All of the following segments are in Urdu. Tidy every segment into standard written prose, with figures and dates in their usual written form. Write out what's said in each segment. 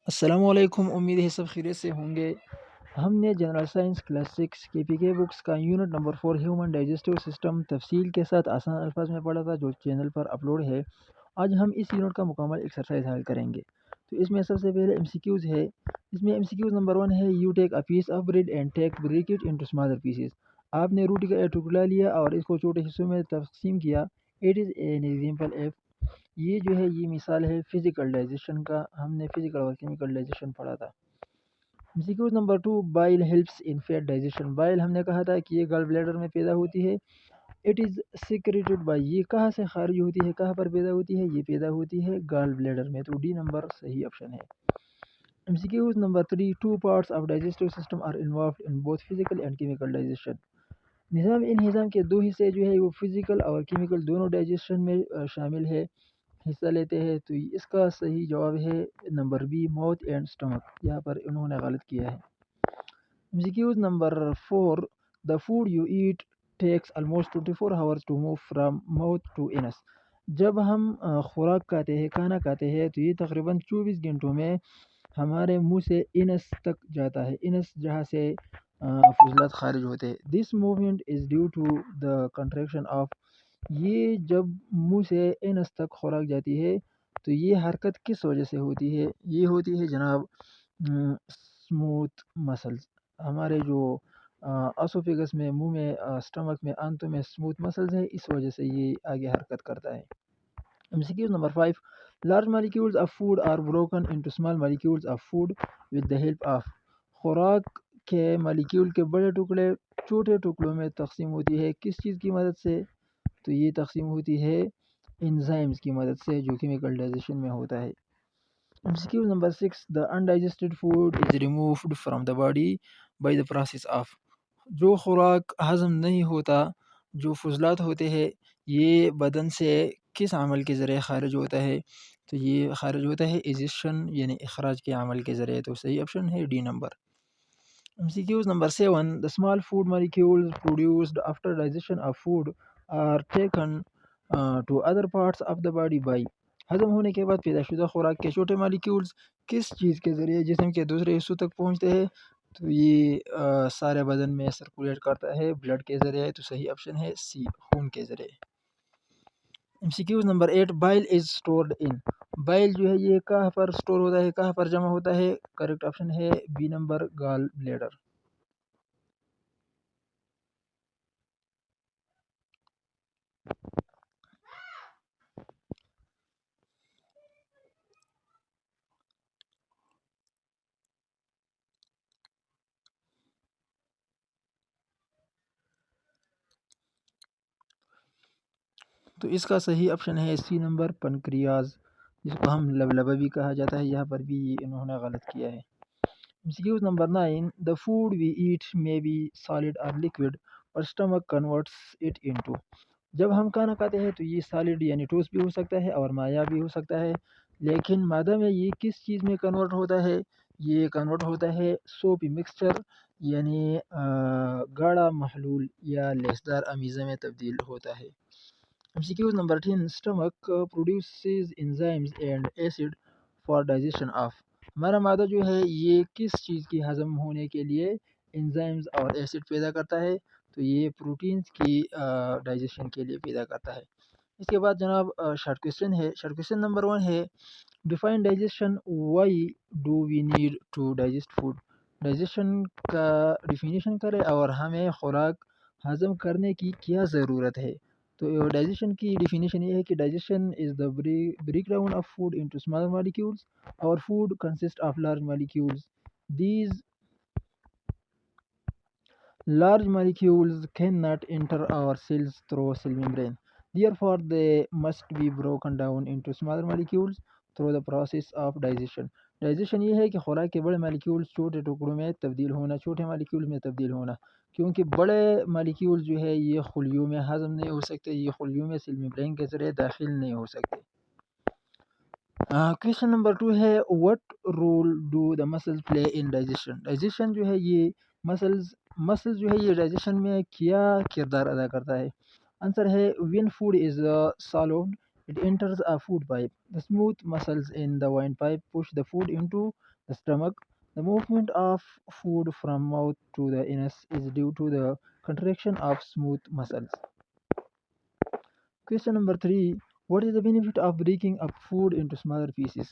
السلام علیکم، امید ہے سب خیریت سے ہوں گے۔ ہم نے جنرل سائنس کلاس 6 کے پی کے بکس کا unit number 4 human digestive system تفصیل کے ساتھ آسان الفاظ میں پڑھا تھا، جو چینل پر اپلوڈ ہے۔ آج ہم اس یونٹ کا مکمل ایکسرسائز حل کریں گے۔ تو اس میں سب سے پہلے ایم سی کیوز ہے۔ اس میں ایم سی کیوز نمبر 1 ہے، you take a piece of bread and break it into smaller pieces. آپ نے روٹی کا ایک ٹکڑا لیا اور اس کو چھوٹے حصوں میں تقسیم کیا۔ It is an example of, یہ جو ہے یہ مثال ہے فزیکل ڈائجیشن کا۔ ہم نے فزیکل اور کیمیکل ڈائجیشن پڑھا تھا۔ MCQs number 2، bile helps in fat digestion. Bile ہم نے کہا تھا کہ یہ گل بلیڈر میں پیدا ہوتی ہے۔ اٹ از سیکریٹڈ بائی، یہ کہاں سے خارج ہوتی ہے، کہاں پر پیدا ہوتی ہے، یہ پیدا ہوتی ہے گال بلیڈر میں۔ تو ڈی نمبر صحیح آپشن ہے۔ MCQs number 3، two parts of digestive system are involved in both physical and chemical digestion. نظام انہضام کے دو حصے جو ہے وہ فزیکل اور کیمیکل دونوں ڈائجیشن میں شامل ہے، حصہ لیتے ہیں۔ تو اس کا صحیح جواب ہے number be, mouth and stomach. یہاں پر انہوں نے غلط کیا ہے۔ MCQs number 4، the food you eat takes almost 24 hours to move from mouth to anus۔ جب ہم خوراک کھاتے ہیں، کھانا کھاتے ہیں، تو یہ تقریباً 24 گھنٹوں میں ہمارے منہ سے انس تک جاتا ہے، انس جہاں سے فضلات خارج ہوتے ہیں۔ This movement is due to the contraction of, یہ جب منہ سے انس تک خوراک جاتی ہے تو یہ حرکت کس وجہ سے ہوتی ہے؟ یہ ہوتی ہے جناب اسموتھ مسلز۔ ہمارے جو اسوفیگس میں، منہ میں، اسٹمک میں، آنتوں میں اسموتھ مسلز ہیں، اس وجہ سے یہ آگے حرکت کرتا ہے۔ MCQs number 5، large molecules of food are broken into small molecules of food with the help of. خوراک کے مالیکیول کے بڑے ٹکڑے چھوٹے ٹکڑوں میں تقسیم ہوتی ہے کس چیز کی مدد سے؟ تو یہ تقسیم ہوتی ہے انزائمز کی مدد سے، جو کیمیکل ڈائجیشن میں ہوتا ہے۔ MCQs number 6، the undigested food is removed from the body by the process of۔ جو خوراک ہضم نہیں ہوتا، جو فضلات ہوتے ہیں، یہ بدن سے کس عمل کے ذریعے خارج ہوتا ہے؟ تو یہ خارج ہوتا ہے ایجیشن یعنی اخراج کے عمل کے ذریعے۔ تو صحیح آپشن ہے D number. MCQs number 7، the small food molecules produced after digestion of food are taken to other parts of the body by۔ ہضم ہونے کے بعد پیدا شدہ خوراک کے چھوٹے مالیکیولز کس چیز کے ذریعے جسم کے دوسرے حصوں تک پہنچتے ہیں؟ تو یہ سارے بدن میں سرکولیٹ کرتا ہے بلڈ کے ذریعے۔ تو صحیح آپشن ہے سی، خون کے ذریعے۔ ایمسیکیوز نمبر 8، بائل از اسٹورڈ ان۔ بائل جو ہے یہ کہاں پر اسٹور ہوتا ہے، کہاں پر جمع ہوتا ہے؟ کریکٹ آپشن ہے بی نمبر، گال بلیڈر۔ تو اس کا صحیح آپشن ہے سی نمبر، پنکریاز، جس کو ہم لبلبہ بھی کہا جاتا ہے۔ یہاں پر بھی انہوں نے غلط کیا ہے۔ MCQs number 9، the food we eat may be solid or liquid but stomach converts it into۔ جب ہم کھانا کھاتے ہیں تو یہ سالڈ یعنی ٹھوس بھی ہو سکتا ہے اور مائع بھی ہو سکتا ہے، لیکن مادہ میں یہ کس چیز میں کنورٹ ہوتا ہے؟ یہ کنورٹ ہوتا ہے سوپی مکسچر یعنی گاڑھا محلول یا لیسدار امیزہ میں تبدیل ہوتا ہے۔ MCQs number 10، stomach produces enzymes and acid for digestion of۔ ہمارا معدہ جو ہے یہ کس چیز کی ہضم ہونے کے لیے انزائمز اور ایسڈ پیدا کرتا ہے؟ تو یہ پروٹینز کی ڈائجیشن کے لیے پیدا کرتا ہے۔ اس کے بعد جناب شارٹ کویسچن ہے۔ شارٹ کویسچن نمبر 1 ہے، define digestion, why do we need to digest food. Digestion کا ڈیفینیشن کرے اور ہمیں خوراک ہضم کرنے کی کیا ضرورت ہے؟ تو ڈائجیشن کی ڈیفینیشن یہ ہے کہ digestion is the break down of food into small molecules. Our food consists of large molecules. These large molecules cannot enter our cells through cell membrane. Therefore, they must be broken down into smaller molecules through the process of digestion. Digestion یہ ہے کہ خوراک کے بڑے مالیکیولز چھوٹے ٹکڑوں میں تبدیل ہونا، چھوٹے مالیکیولز میں تبدیل ہونا، کیونکہ بڑے مالیکیولز جو ہے یہ خلیوں میں ہضم نہیں ہو سکتے، یہ خلیوں میں سیل ممبرین کے ذریعے داخل نہیں ہو سکتے۔ کویشچن نمبر 2 ہے، what role do the muscles play in digestion. Digestion جو ہے یہ مسلز جو ہے یہ ڈائجیشن میں کیا کردار ادا کرتا ہے؟ آنسر ہے when food is solved It enters a food pipe. The smooth muscles in the windpipe push the food into the stomach. The movement of food from mouth to the anus is due to the contraction of smooth muscles. Question number 3. What is the benefit of breaking up food into smaller pieces?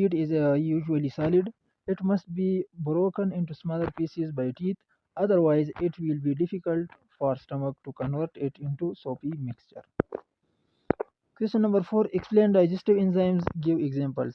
eat is usually solid. It must be broken into smaller pieces by teeth, otherwise it will be difficult for stomach to convert it into soapy mixture. Question number 4. Explain digestive enzymes. Give examples.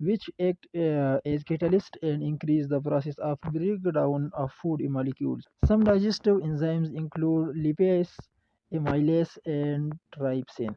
which act as catalyst and increase the process of breakdown of food molecules. Some digestive enzymes include lipase, amylase and trypsin.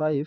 5.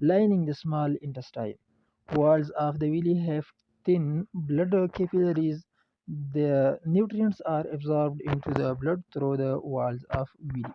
lining the small intestine. Walls of the villi have thin blood capillaries. The nutrients are absorbed into the blood through the walls of villi.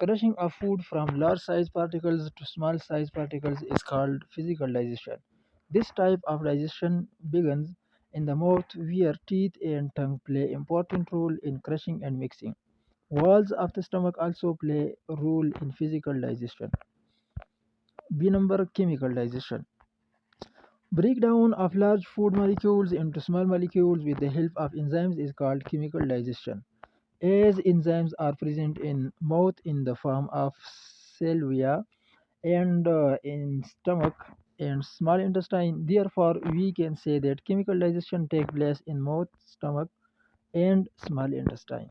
Crushing of food from large size particles to small size particles is called physical digestion. This type of digestion begins in the mouth where teeth and tongue play important role in crushing and mixing. Walls of the stomach also play a role in physical digestion. B number, chemical digestion. Breakdown of large food molecules into small molecules with the help of enzymes is called chemical digestion. As enzymes are present in mouth in the form of salvia and in stomach and small intestine, therefore we can say that chemical digestion takes place in mouth, stomach and small intestine.